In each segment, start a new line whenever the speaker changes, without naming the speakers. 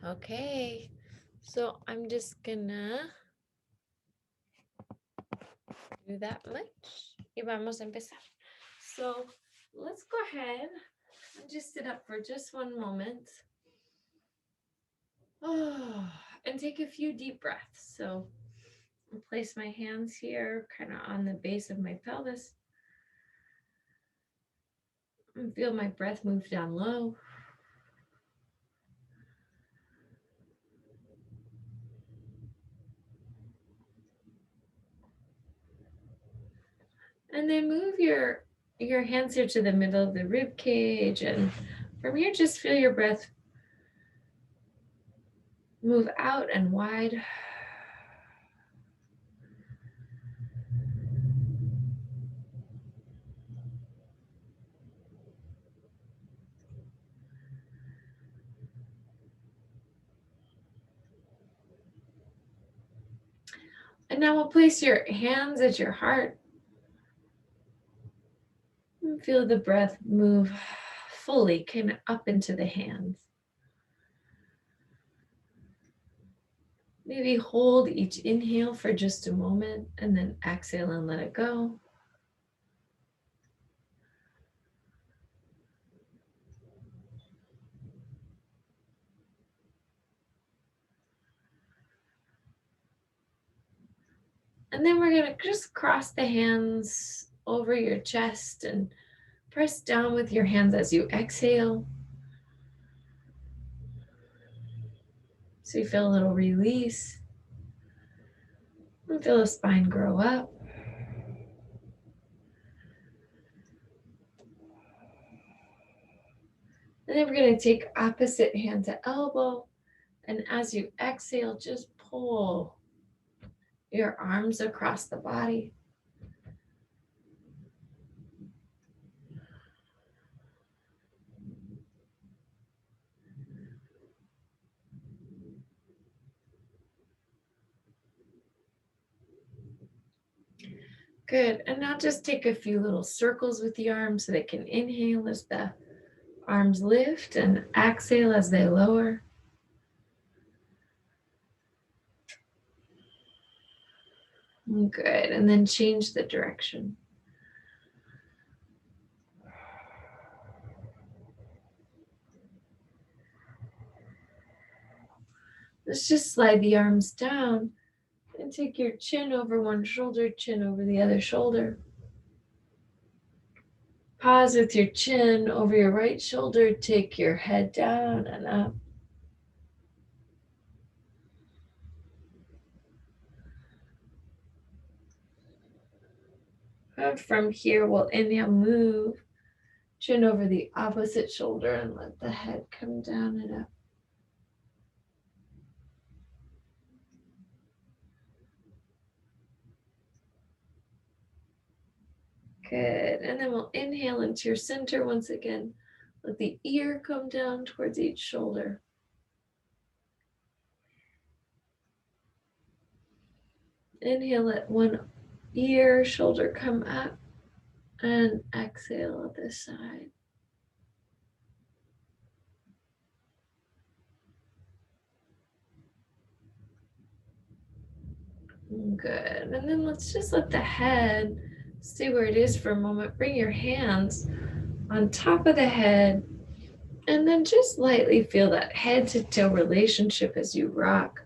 Okay, so I'm just gonna do that much y vamos a empezar. So let's go ahead and just sit up for just one moment. Oh, and take a few deep breaths. So I'll place my hands here kind of on the base of my pelvis and feel my breath move down low. And then move your hands here to the middle of the rib cage, and from here just feel your breath move out and wide. And now we'll place your hands at your heart and feel the breath move fully kind of up into the hands. Maybe hold each inhale for just a moment and then exhale and let it go. And then we're going to just cross the hands over your chest and press down with your hands as you exhale. So you feel a little release and feel the spine grow up. And then we're going to take opposite hand to elbow. And as you exhale, just pull your arms across the body. Good. And now just take a few little circles with the arms so they can inhale as the arms lift and exhale as they lower. Good. And then change the direction. Let's just slide the arms down and take your chin over one shoulder, chin over the other shoulder. Pause with your chin over your right shoulder. Take your head down and up. And from here, we'll inhale, move chin over the opposite shoulder and let the head come down and up. Good. And then we'll inhale into your center once again. Let the ear come down towards each shoulder. Inhale, let one ear, shoulder come up, and exhale at this side. Good. And then let's just let the head stay where it is for a moment. Bring your hands on top of the head, and then just lightly feel that head to toe relationship as you rock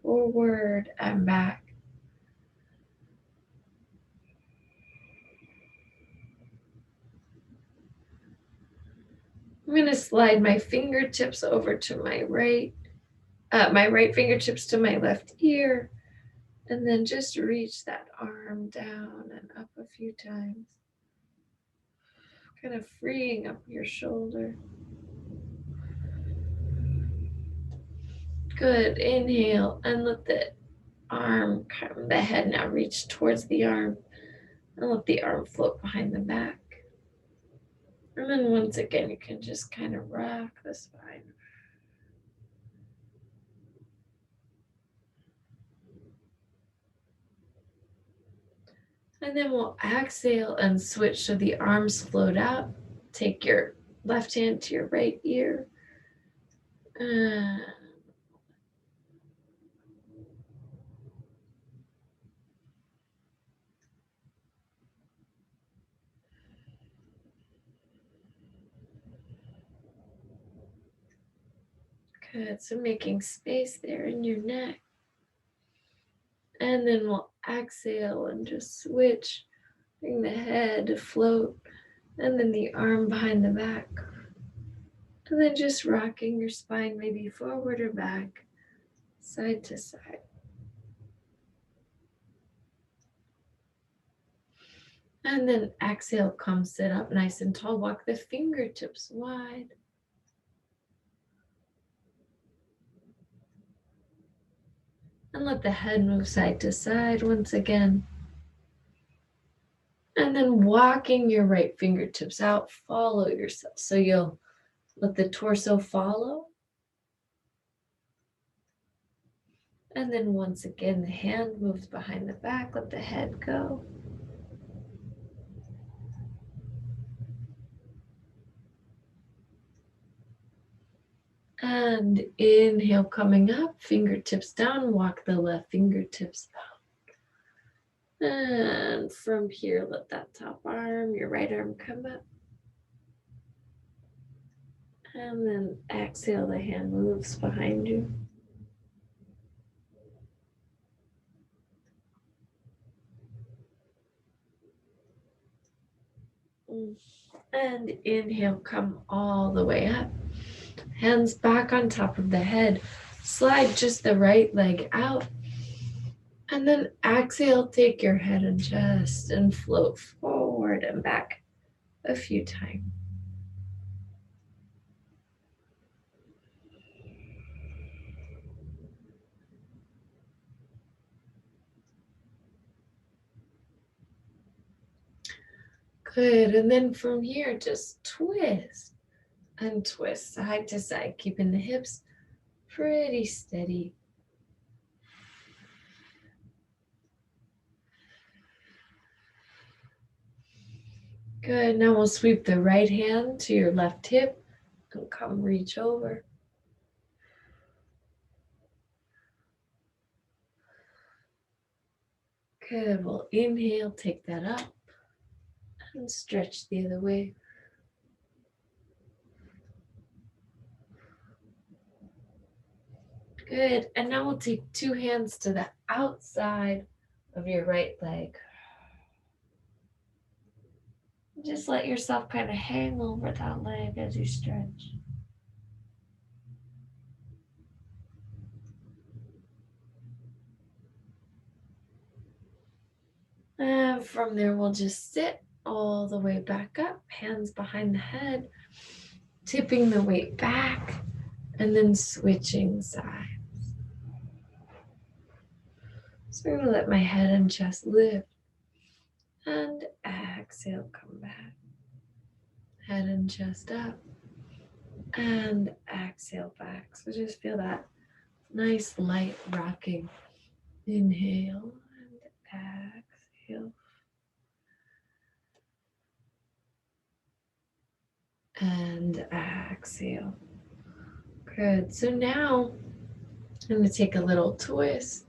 forward and back. I'm going to slide my fingertips over to my right fingertips to my left ear, and then just reach that arm down and up a few times, kind of freeing up your shoulder. Good. Inhale and let the head now reach towards the arm and let the arm float behind the back. And then once again, you can just kind of rock the spine. And then we'll exhale and switch so the arms float out. Take your left hand to your right ear. Good. So making space there in your neck. And then we'll exhale and just switch. Bring the head to float. And then the arm behind the back. And then just rocking your spine maybe forward or back, side to side. And then exhale, come sit up nice and tall. Walk the fingertips wide. And let the head move side to side once again. And then walking your right fingertips out, follow yourself. So you'll let the torso follow. And then once again, the hand moves behind the back, let the head go. And inhale, coming up, fingertips down, walk the left fingertips out. And from here, let that top arm, your right arm come up. And then exhale, the hand moves behind you. And inhale, come all the way up. Hands back on top of the head. Slide just the right leg out. And then exhale, take your head and chest and float forward and back a few times. Good. And then from here, just twist and twist side to side, keeping the hips pretty steady. Good. Now we'll sweep the right hand to your left hip and come reach over. Good. We'll inhale, take that up and stretch the other way. Good. And now we'll take two hands to the outside of your right leg. Just let yourself kind of hang over that leg as you stretch. And from there, we'll just sit all the way back up, hands behind the head, tipping the weight back, and then switching sides. So I'm going to let my head and chest lift. And exhale, come back. Head and chest up. And exhale back. So just feel that nice light rocking. Inhale and exhale. And exhale. Good. So now I'm going to take a little twist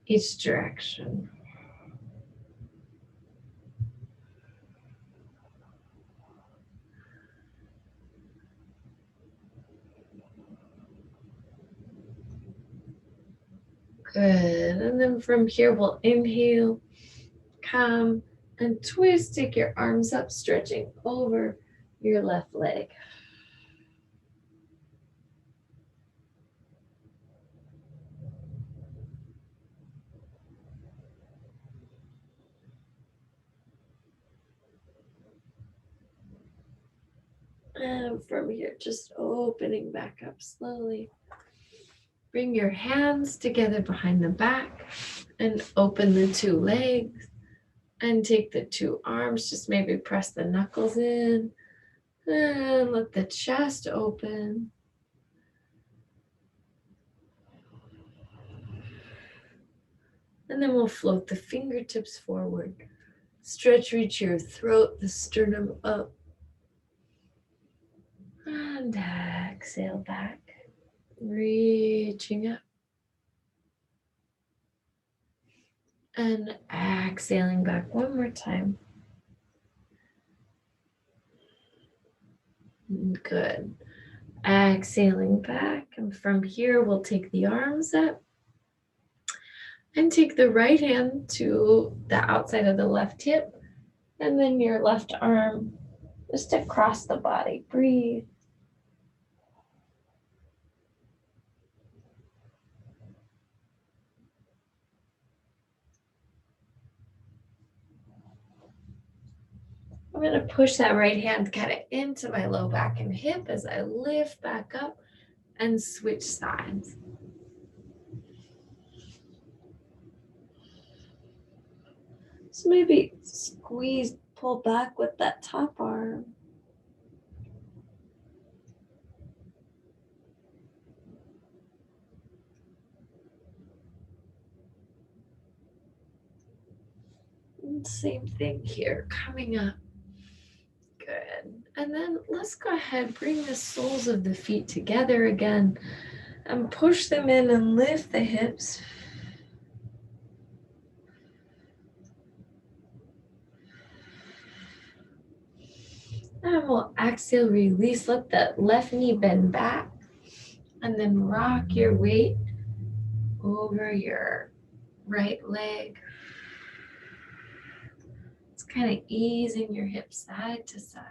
each direction. Good. And then from here, we'll inhale, come, and twist. Take your arms up, stretching over your left leg. And from here, just opening back up slowly. Bring your hands together behind the back and open the two legs. And take the two arms, just maybe press the knuckles in. And let the chest open. And then we'll float the fingertips forward. Stretch, reach your throat, the sternum up. And exhale back, reaching up. And exhaling back one more time. Good. Exhaling back. And from here, we'll take the arms up and take the right hand to the outside of the left hip. And then your left arm just across the body. Breathe. I'm going to push that right hand kind of into my low back and hip as I lift back up and switch sides. So maybe squeeze, pull back with that top arm. And same thing here, coming up. Good. And then let's go ahead, bring the soles of the feet together again and push them in and lift the hips. And we'll exhale, release, let that left knee bend back, and then rock your weight over your right leg. It's kind of easing your hips side to side.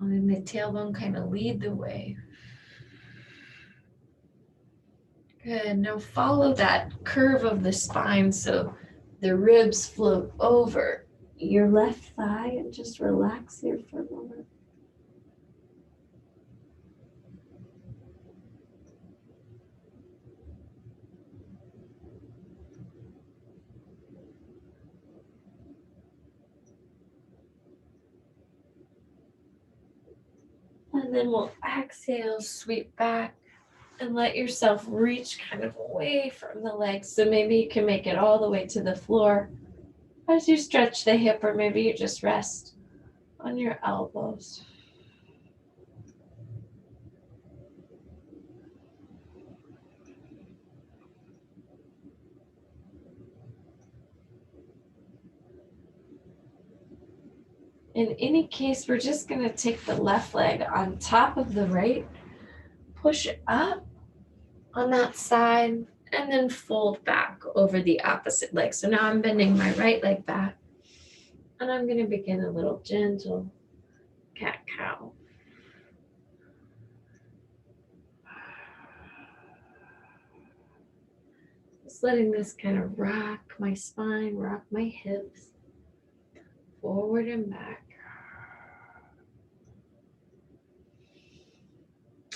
And then the tailbone kind of lead the way. Good. Now follow that curve of the spine so the ribs float over your left thigh and just relax here for a moment. And then we'll exhale, sweep back, and let yourself reach kind of away from the legs. So maybe you can make it all the way to the floor as you stretch the hip, or maybe you just rest on your elbows. In any case, we're just going to take the left leg on top of the right, push it up on that side, and then fold back over the opposite leg. So now I'm bending my right leg back, and I'm going to begin a little gentle cat-cow. Just letting this kind of rock my spine, rock my hips, forward and back.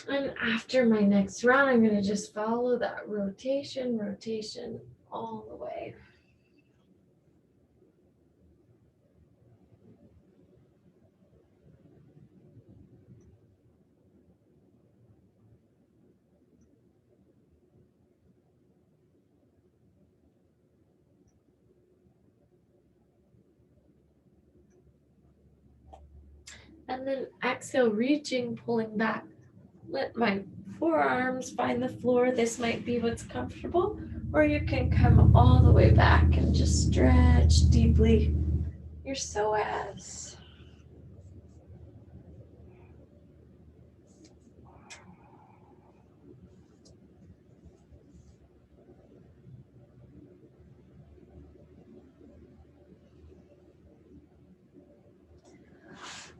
And after my next round, I'm going to just follow that rotation all the way. And then exhale, reaching, pulling back. Let my forearms find the floor. This might be what's comfortable, or you can come all the way back and just stretch deeply your psoas.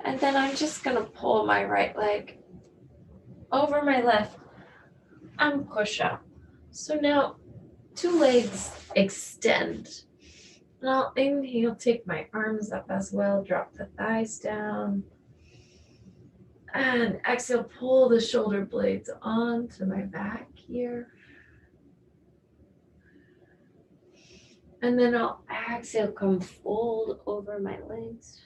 And then I'm just going to pull my right leg over my left and push up. So now 2 legs extend. And I'll inhale, take my arms up as well, drop the thighs down. And exhale, pull the shoulder blades onto my back here. And then I'll exhale, come fold over my legs.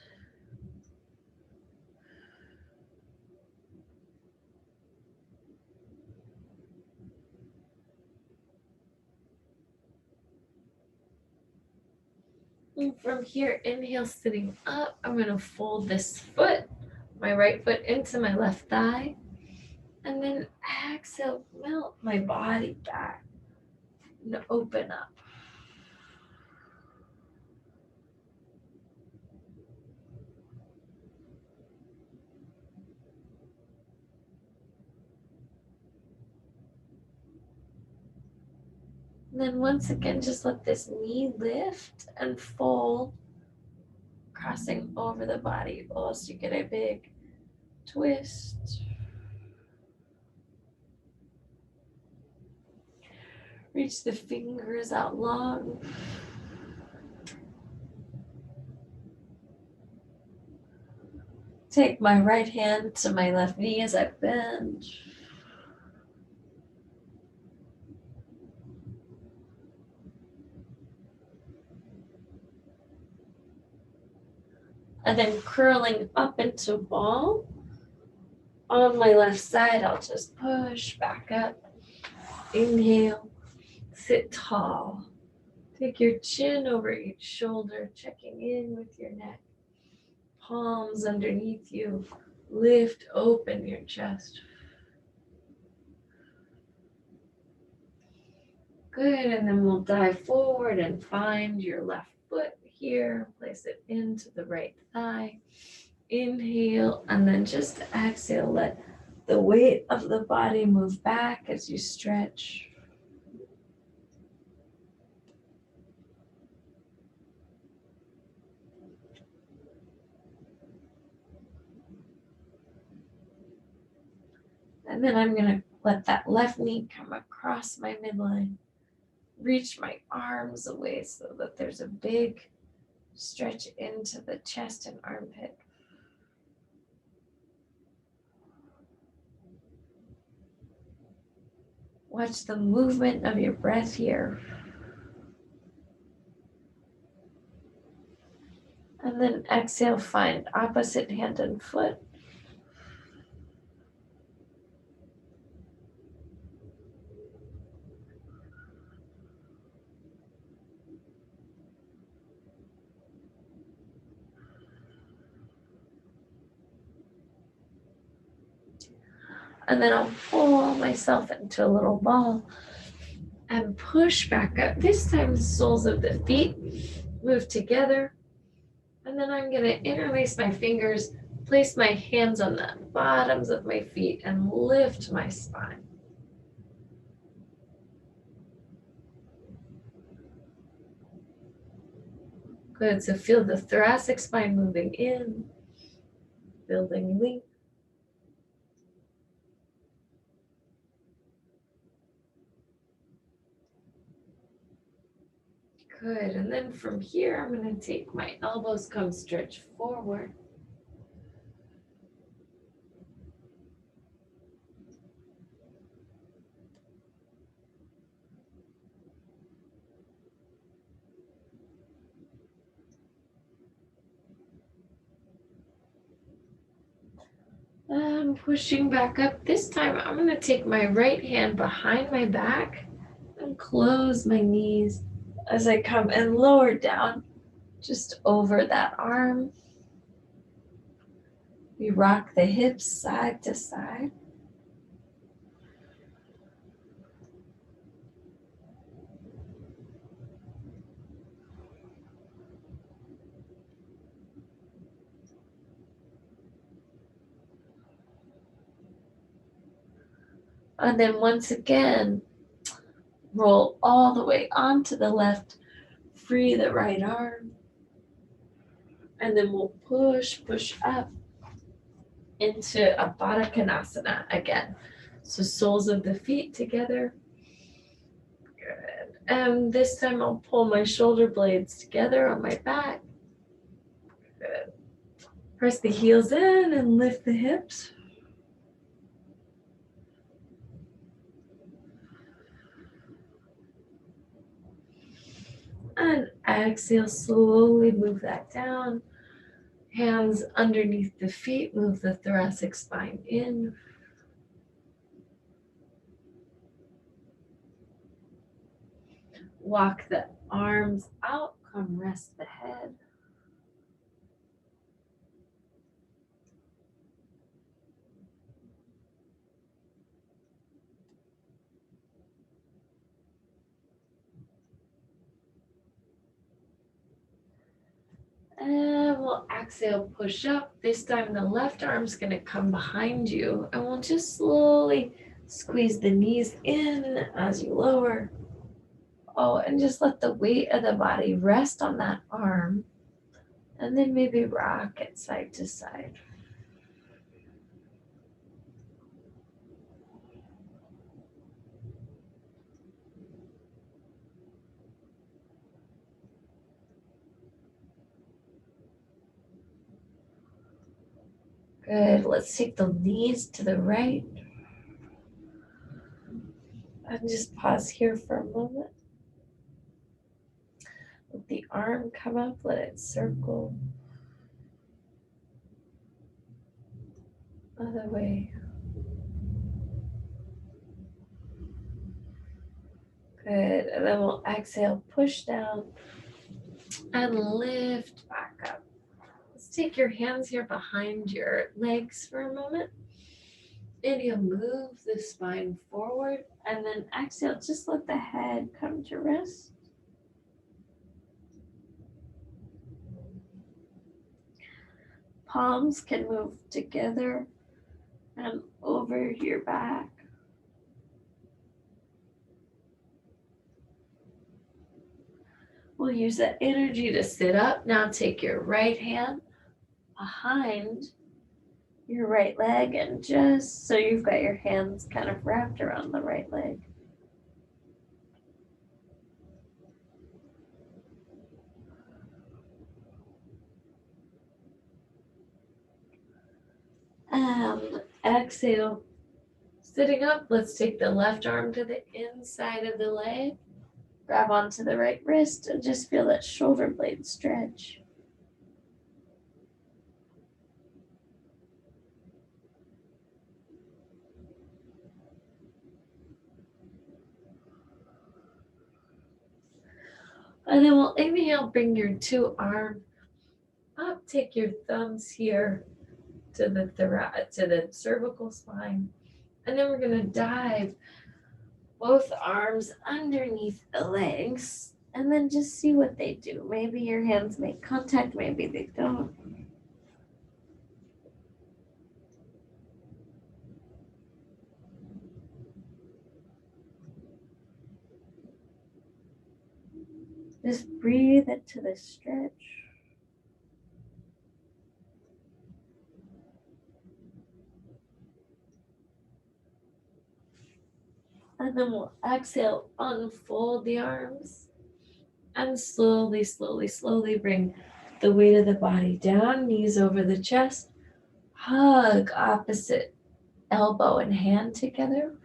And from here, inhale, sitting up. I'm going to fold this foot, my right foot, into my left thigh. And then exhale, melt my body back and open up. And then once again, just let this knee lift and fold, crossing over the body. Oh, so you get a big twist. Reach the fingers out long. Take my right hand to my left knee as I bend. And then curling up into ball. On my left side, I'll just push back up. Inhale, sit tall. Take your chin over each shoulder, checking in with your neck. Palms underneath you. Lift open your chest. Good, and then we'll dive forward and find your left foot here. Place it into the right thigh. Inhale, and then just exhale. Let the weight of the body move back as you stretch. And then I'm going to let that left knee come across my midline. Reach my arms away so that there's a big stretch into the chest and armpit. Watch the movement of your breath here. And then exhale, find opposite hand and foot. And then I'll pull myself into a little ball and push back up. This time the soles of the feet move together. And then I'm going to interlace my fingers, place my hands on the bottoms of my feet, and lift my spine. Good, so feel the thoracic spine moving in, building length. Good, and then from here, I'm going to take my elbows, come stretch forward. I'm pushing back up. This time, I'm going to take my right hand behind my back and close my knees as I come and lower down just over that arm. We rock the hips side to side. And then once again, roll all the way onto the left, free the right arm. And then we'll push up into a Baddha Konasana again. So soles of the feet together. Good. And this time I'll pull my shoulder blades together on my back. Good. Press the heels in and lift the hips. And exhale, slowly move that down. Hands underneath the feet, move the thoracic spine in. Walk the arms out, come rest the head. And we'll exhale, push up. This time the left arm's gonna come behind you and we'll just slowly squeeze the knees in as you lower. Oh, and just let the weight of the body rest on that arm. And then maybe rock it side to side. Good. Let's take the knees to the right. And just pause here for a moment. Let the arm come up, let it circle. Other way. Good. And then we'll exhale, push down, and lift back up. Let's take your hands here behind your legs for a moment. Inhale, move the spine forward, and then exhale, just let the head come to rest. Palms can move together and over your back. We'll use that energy to sit up. Now take your right hand behind your right leg, and just so you've got your hands kind of wrapped around the right leg. And exhale. Sitting up, let's take the left arm to the inside of the leg. Grab onto the right wrist and just feel that shoulder blade stretch. And then we'll inhale, bring your two arms up, take your thumbs here to the cervical spine. And then we're gonna dive both arms underneath the legs and then just see what they do. Maybe your hands make contact, maybe they don't. Just breathe into the stretch. And then we'll exhale, unfold the arms, and slowly, slowly, slowly bring the weight of the body down, knees over the chest. Hug opposite elbow and hand together.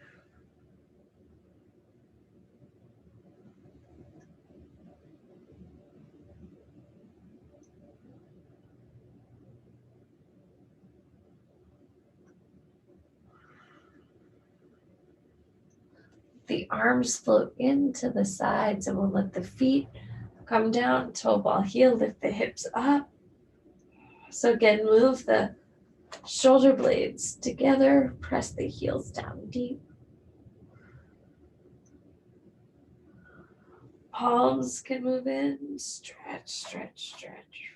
The arms float into the sides, and we'll let the feet come down, toe ball heel, lift the hips up. So again, move the shoulder blades together, press the heels down deep. Palms can move in, stretch, stretch, stretch.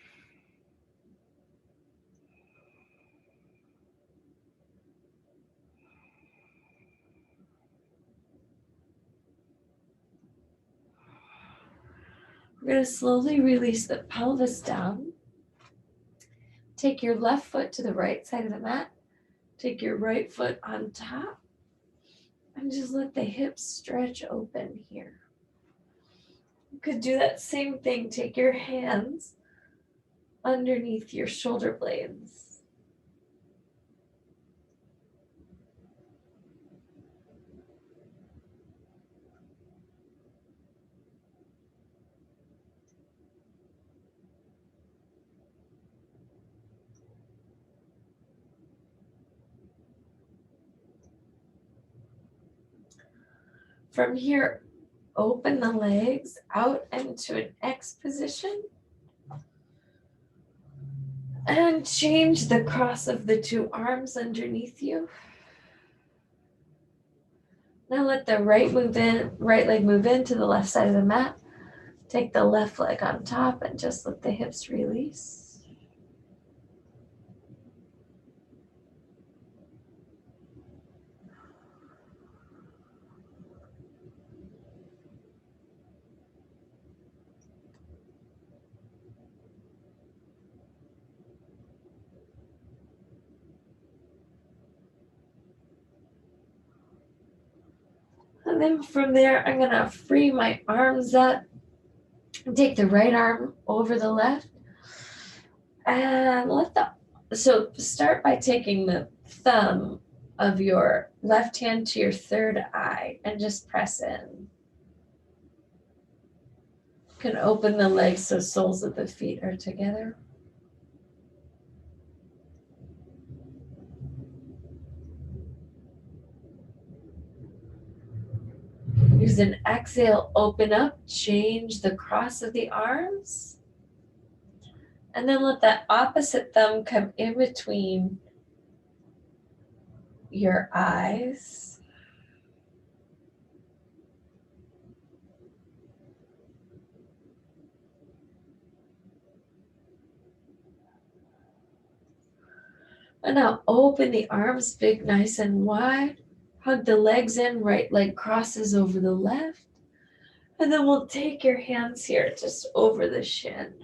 We're going to slowly release the pelvis down. Take your left foot to the right side of the mat. Take your right foot on top. And just let the hips stretch open here. You could do that same thing. Take your hands underneath your shoulder blades. From here, open the legs out into an X position. And change the cross of the two arms underneath you. Now let the right leg move into the left side of the mat. Take the left leg on top and just let the hips release. And then from there, I'm going to free my arms up. Take the right arm over the left. And so start by taking the thumb of your left hand to your third eye and just press in. You can open the legs so soles of the feet are together. Use an exhale, open up, change the cross of the arms. And then let that opposite thumb come in between your eyes. And now open the arms big, nice and wide. Hug the legs in, right leg crosses over the left. And then we'll take your hands here just over the shin.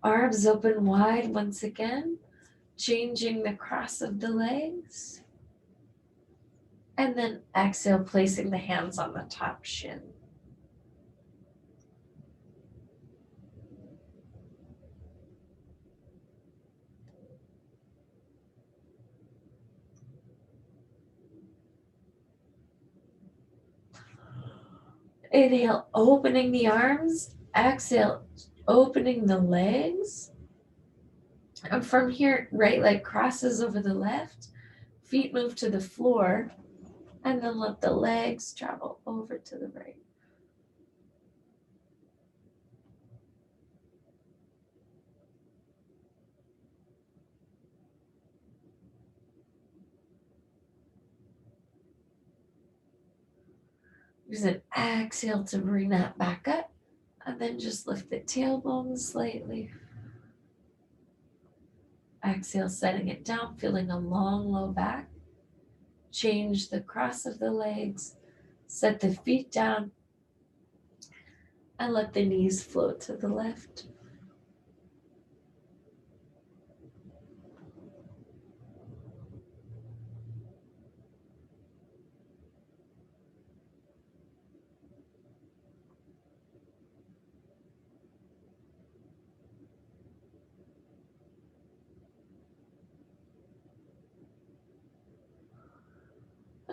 Arms open wide once again, changing the cross of the legs. And then exhale, placing the hands on the top shin. Inhale, opening the arms. Exhale, opening the legs. And from here, right leg crosses over the left. Feet move to the floor. And then let the legs travel over to the right. Use an exhale to bring that back up. And then just lift the tailbone slightly. Exhale, setting it down, feeling a long, low back. Change the cross of the legs. Set the feet down. And let the knees float to the left.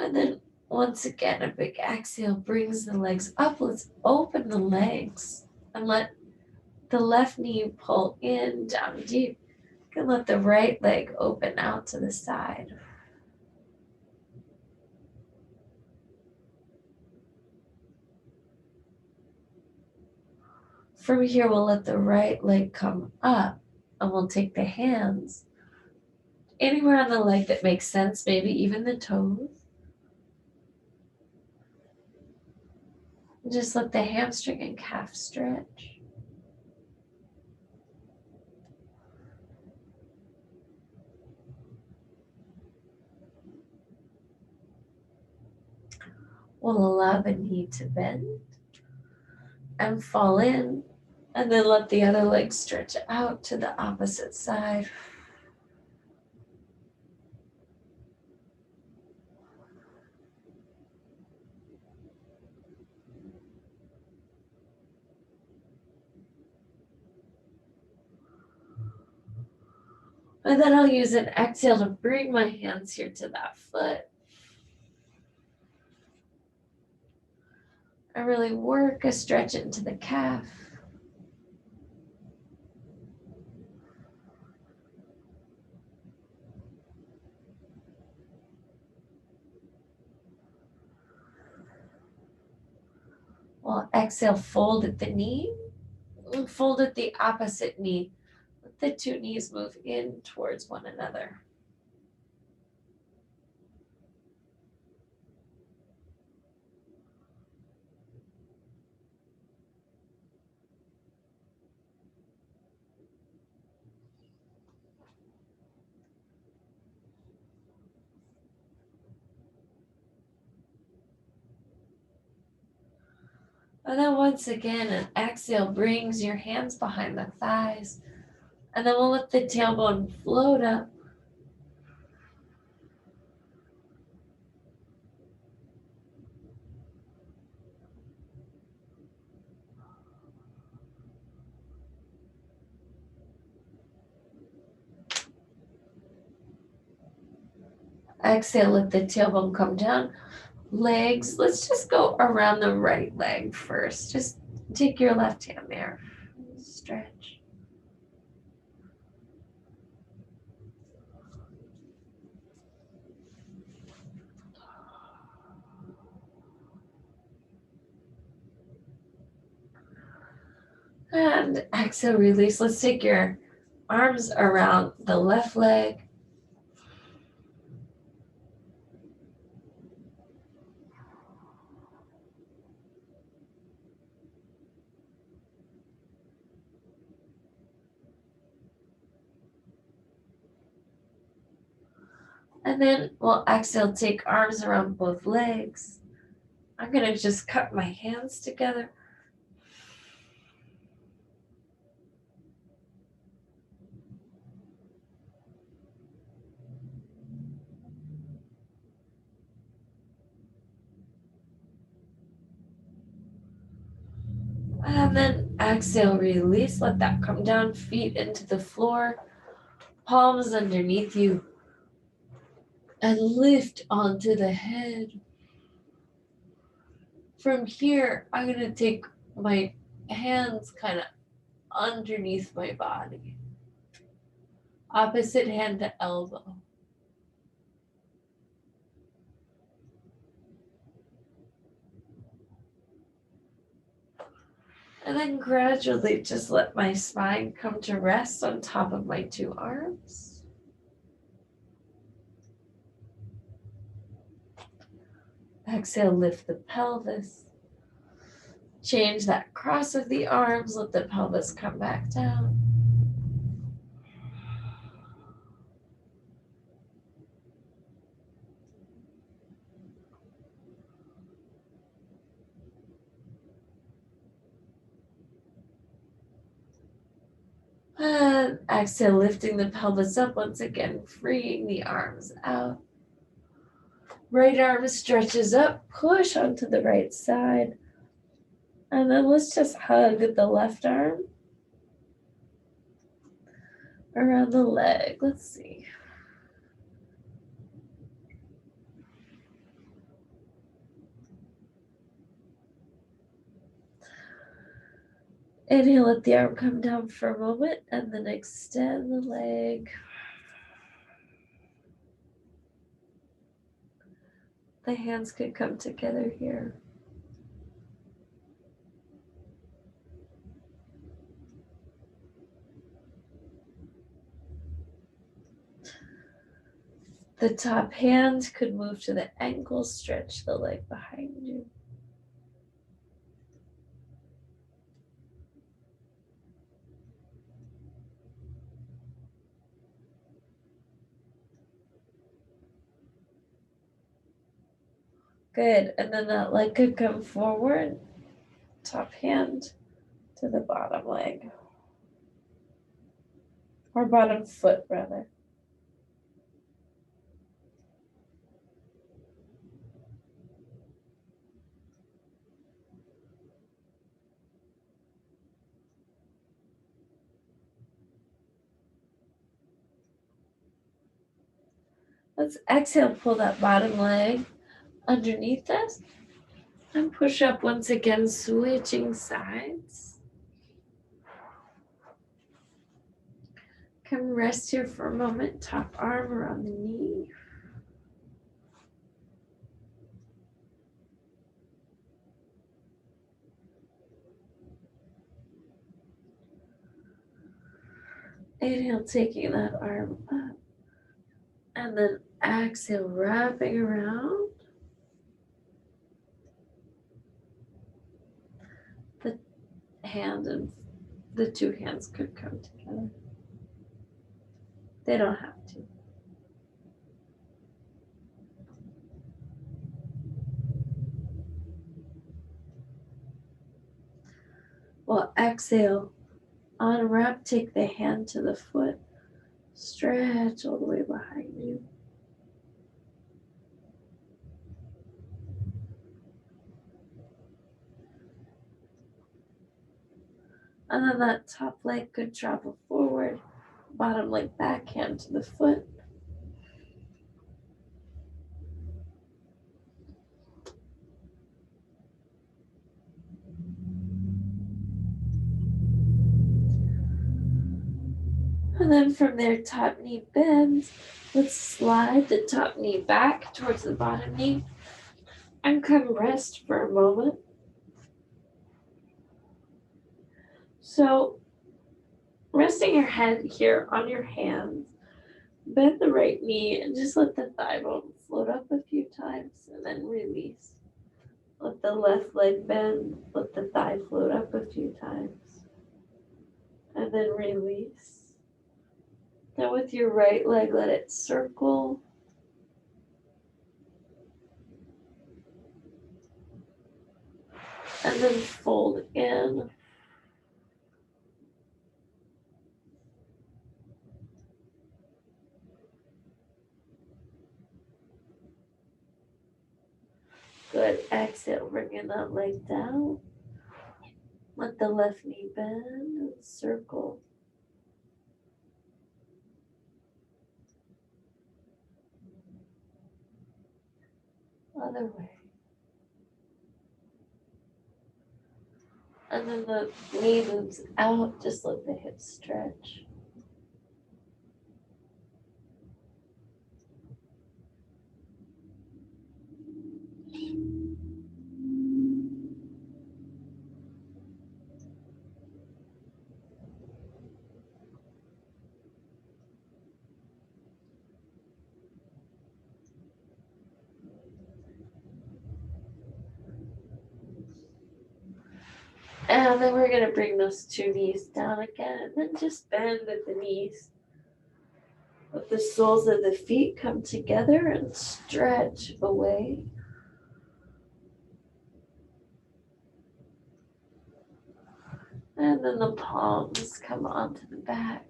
And then once again, a big exhale brings the legs up. Let's open the legs and let the left knee pull in, down deep. You can let the right leg open out to the side. From here, we'll let the right leg come up and we'll take the hands anywhere on the leg that makes sense, maybe even the toes. Just let the hamstring and calf stretch. We'll allow the knee to bend and fall in, and then let the other leg stretch out to the opposite side. And then I'll use an exhale to bring my hands here to that foot. I really work a stretch into the calf. We'll exhale, fold at the knee, fold at the opposite knee. Let the two knees move in towards one another. And then once again, an exhale brings your hands behind the thighs. And then we'll let the tailbone float up. Exhale, let the tailbone come down. Legs, let's just go around the right leg first. Just take your left hand there. Stretch. And exhale, release. Let's take your arms around the left leg. And then we'll exhale, take arms around both legs. I'm going to just cup my hands together. And then exhale, release. Let that come down, feet into the floor, palms underneath you. And lift onto the head. From here, I'm going to take my hands kind of underneath my body. Opposite hand to elbow. And then gradually just let my spine come to rest on top of my two arms. Exhale, lift the pelvis. Change that cross of the arms, let the pelvis come back down. And exhale, lifting the pelvis up once again, freeing the arms out. Right arm stretches up, push onto the right side. And then let's just hug the left arm around the leg. Let's see. Inhale, let the arm come down for a moment, and then extend the leg. The hands could come together here. The top hand could move to the ankle, stretch the leg behind you. Good, and then that leg could come forward, top hand to the bottom leg. Or bottom foot, rather. Let's exhale, pull that bottom leg underneath us. And push up once again, switching sides. Come rest here for a moment, top arm around the knee. Inhale, taking that arm up. And then exhale, wrapping around. The hand and the two hands could come together. They don't have to. Well, exhale, unwrap, take the hand to the foot, stretch all the way behind you. And then that top leg could travel forward, bottom leg back, hand to the foot. And then from there, top knee bends. Let's slide the top knee back towards the bottom knee and come rest for a moment. So, resting your head here on your hands, bend the right knee and just let the thigh bone float up a few times and then release. Let the left leg bend, let the thigh float up a few times and then release. Now with your right leg, let it circle. And then fold in. Good. Exhale, bringing that leg down. Let the left knee bend and circle. Other way. And then the knee moves out, just let the hips stretch. And then we're going to bring those two knees down again and then just bend at the knees. Let the soles of the feet come together and stretch away. And then the palms come onto the back.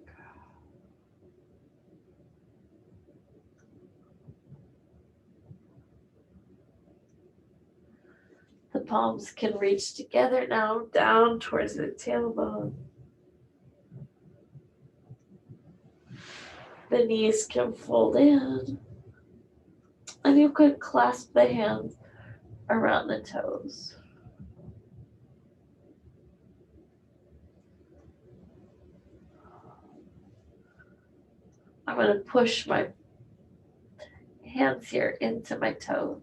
The palms can reach together now, down towards the tailbone. The knees can fold in. And you could clasp the hands around the toes. I'm going to push my hands here into my toes.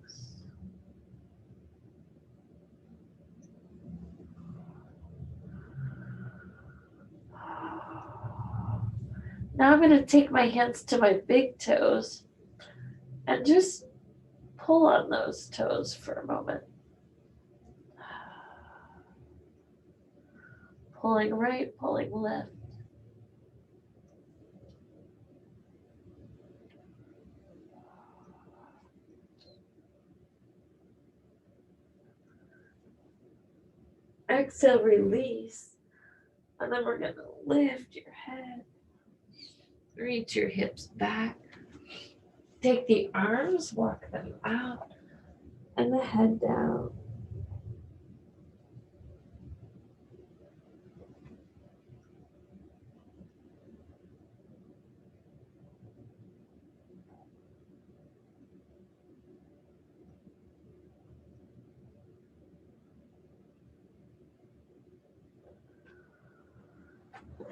Now I'm going to take my hands to my big toes and just pull on those toes for a moment. Pulling right, pulling left. Exhale, release. And then we're going to lift your head. Reach your hips back. Take the arms, walk them out, and the head down.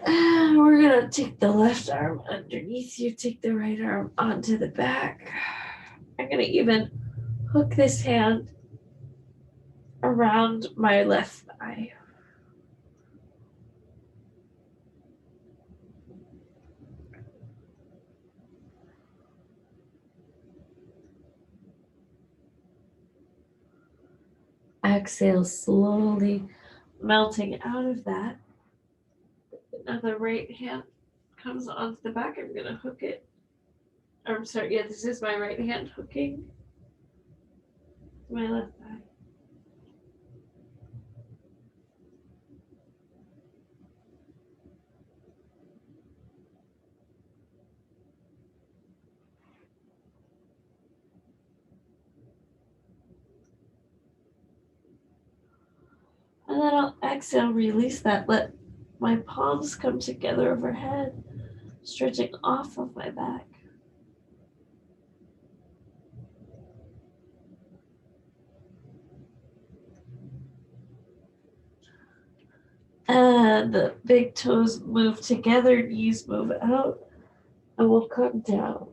And we're going to take the left arm underneath you, take the right arm onto the back. I'm going to even hook this hand around my left thigh. Exhale, slowly melting out of that. Now the right hand comes onto the back. I'm going to hook it. I'm sorry, yeah, this is my right hand hooking my left thigh. exhale, release that. Let my palms come together overhead, stretching off of my back. And the big toes move together, knees move out, and we'll come down.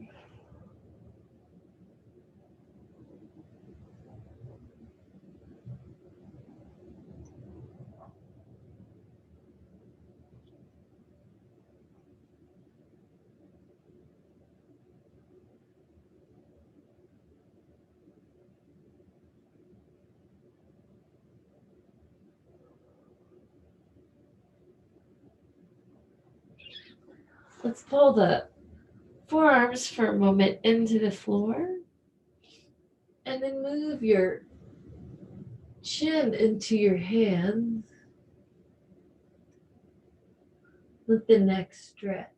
Let's pull the forearms for a moment into the floor, and then move your chin into your hands. Let the neck stretch.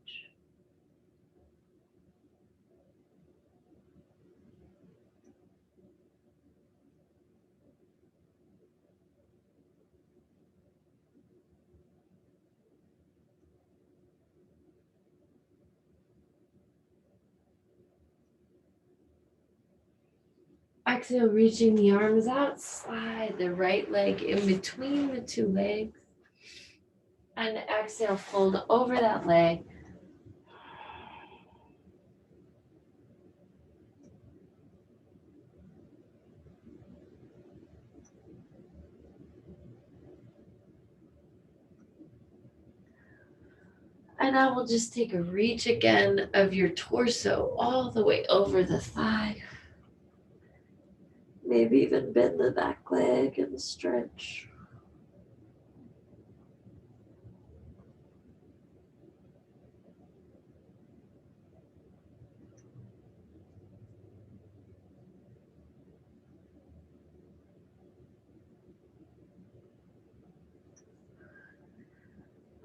Exhale, reaching the arms out, slide the right leg in between the two legs. And exhale, fold over that leg. And now we'll just take a reach again of your torso all the way over the thigh. Maybe even bend the back leg and stretch.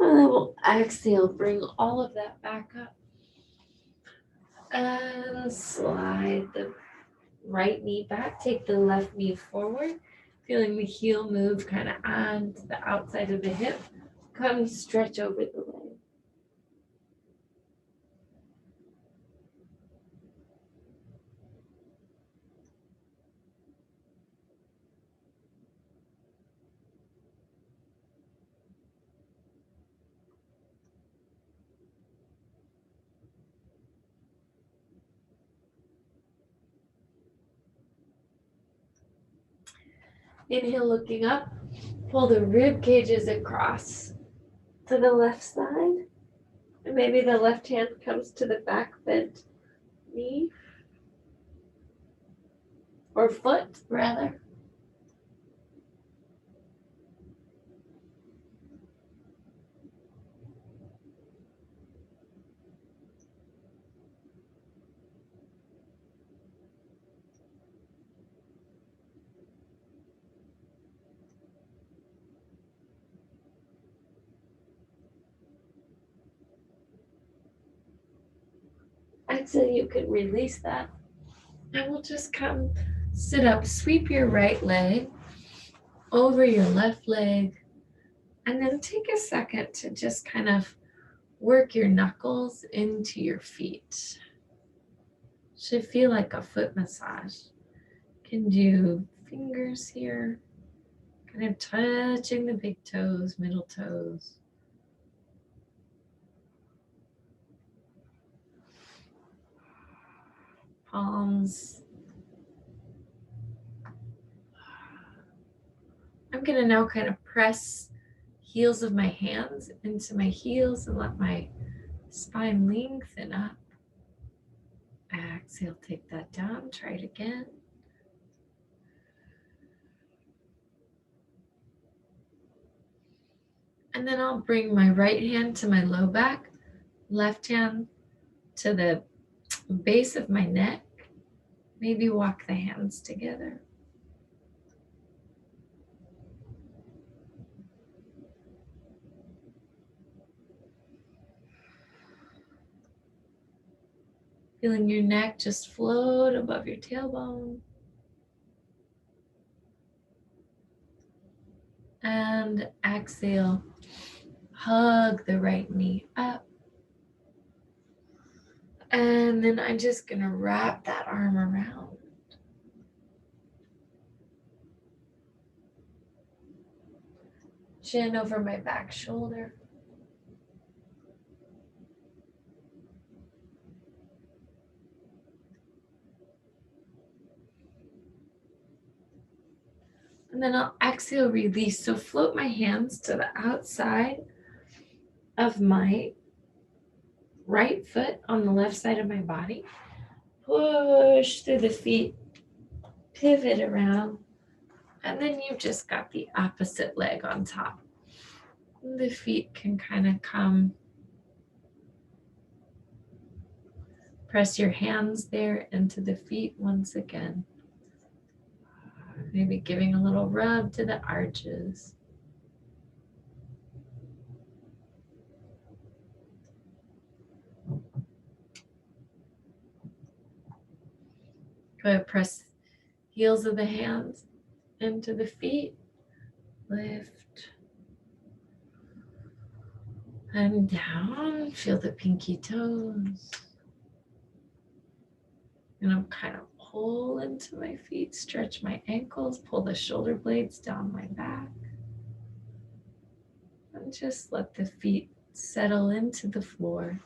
And then we'll exhale, bring all of that back up. And slide the right knee back, take the left knee forward, feeling the heel move kind of on to the outside of the hip. Come stretch over the leg. Inhale, looking up, pull the rib cages across to the left side. And maybe the left hand comes to the back bent knee or foot, rather. Exhale, you can release that. And we'll just come sit up, sweep your right leg over your left leg, and then take a second to just kind of work your knuckles into your feet. Should feel like a foot massage. Can do fingers here, kind of touching the big toes, middle toes. Palms. I'm going to now kind of press heels of my hands into my heels and let my spine lengthen up. Exhale, take that down. Try it again. And then I'll bring my right hand to my low back, left hand to the base of my neck. Maybe walk the hands together. Feeling your neck just float above your tailbone. And exhale, hug the right knee up. And then I'm just going to wrap that arm around. Chin over my back shoulder. And then I'll exhale, release. So float my hands to the outside of my right foot on the left side of my body. Push through the feet, pivot around, and then you've just got the opposite leg on top. The feet can kind of come. Press your hands there into the feet once again. Maybe giving a little rub to the arches. Go ahead, press heels of the hands into the feet. Lift and down. Feel the pinky toes. And I'm kind of pull into my feet, stretch my ankles, pull the shoulder blades down my back. And just let the feet settle into the floor.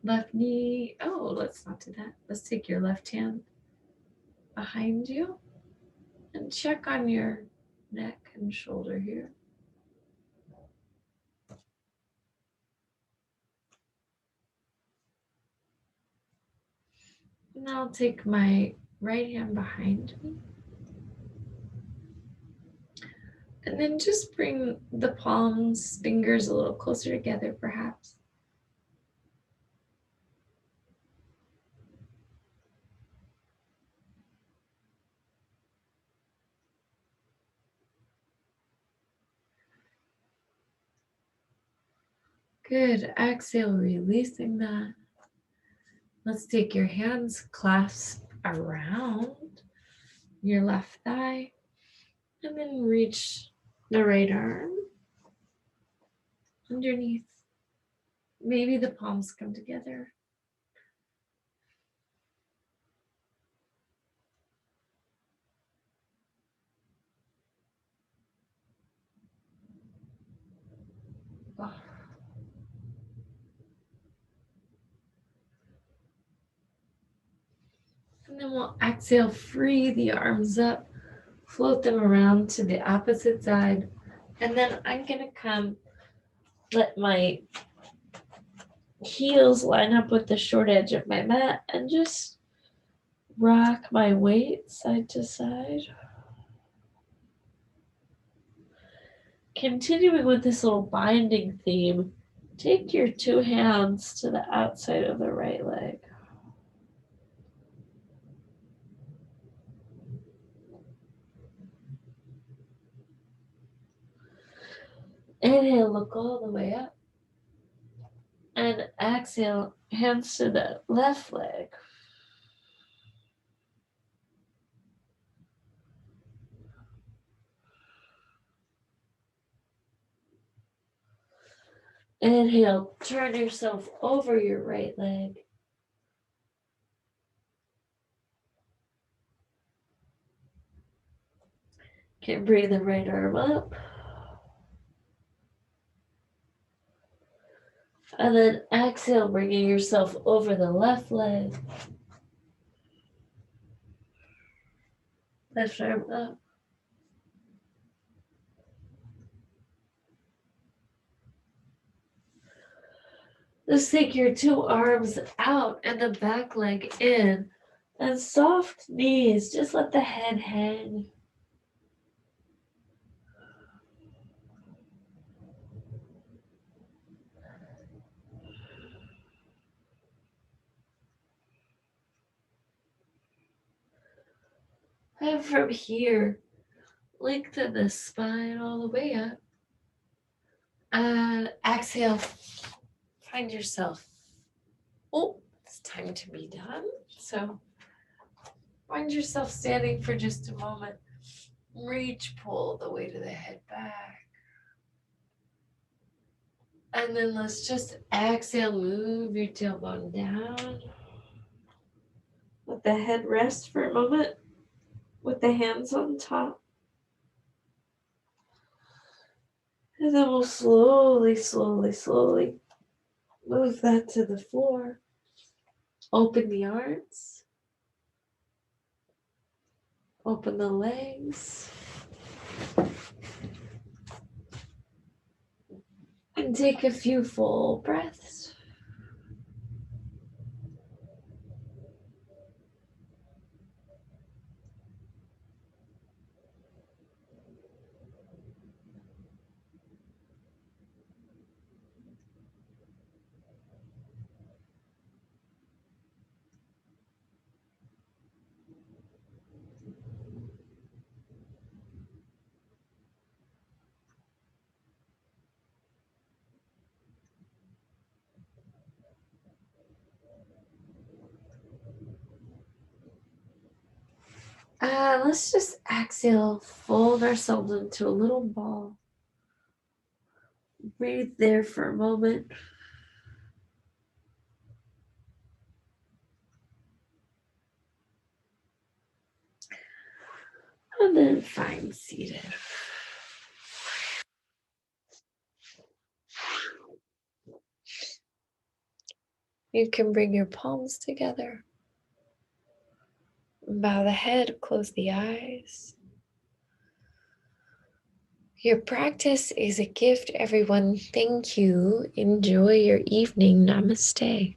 Left knee, let's not do that. Let's take your left hand behind you and check on your neck and shoulder here. And I'll take my right hand behind me. And then just bring the palms, fingers a little closer together, perhaps. Good. Exhale, releasing that. Let's take your hands, clasp around your left thigh, and then reach the right arm underneath. Maybe the palms come together. And then we'll exhale, free the arms up, float them around to the opposite side. And then I'm going to come, let my heels line up with the short edge of my mat and just rock my weight side to side. Continuing with this little binding theme, take your two hands to the outside of the right leg. Inhale, look all the way up. And exhale, hands to the left leg. Inhale, turn yourself over your right leg. Can bring the right arm up. And then exhale, bringing yourself over the left leg. Left arm up. Let's take your two arms out and the back leg in. And soft knees, just let the head hang. And from here, lengthen the spine all the way up. And exhale, find yourself. Oh, it's time to be done. So find yourself standing for just a moment. Reach, pull the weight of the head back. And then let's just exhale, move your tailbone down. Let the head rest for a moment with the hands on top. And then we'll slowly, slowly, slowly move that to the floor. Open the arms. Open the legs. And take a few full breaths. Let's just exhale, fold ourselves into a little ball. Breathe there for a moment. And then find seated. You can bring your palms together. Bow the head, close the eyes. Your practice is a gift, everyone. Thank you. Enjoy your evening. Namaste.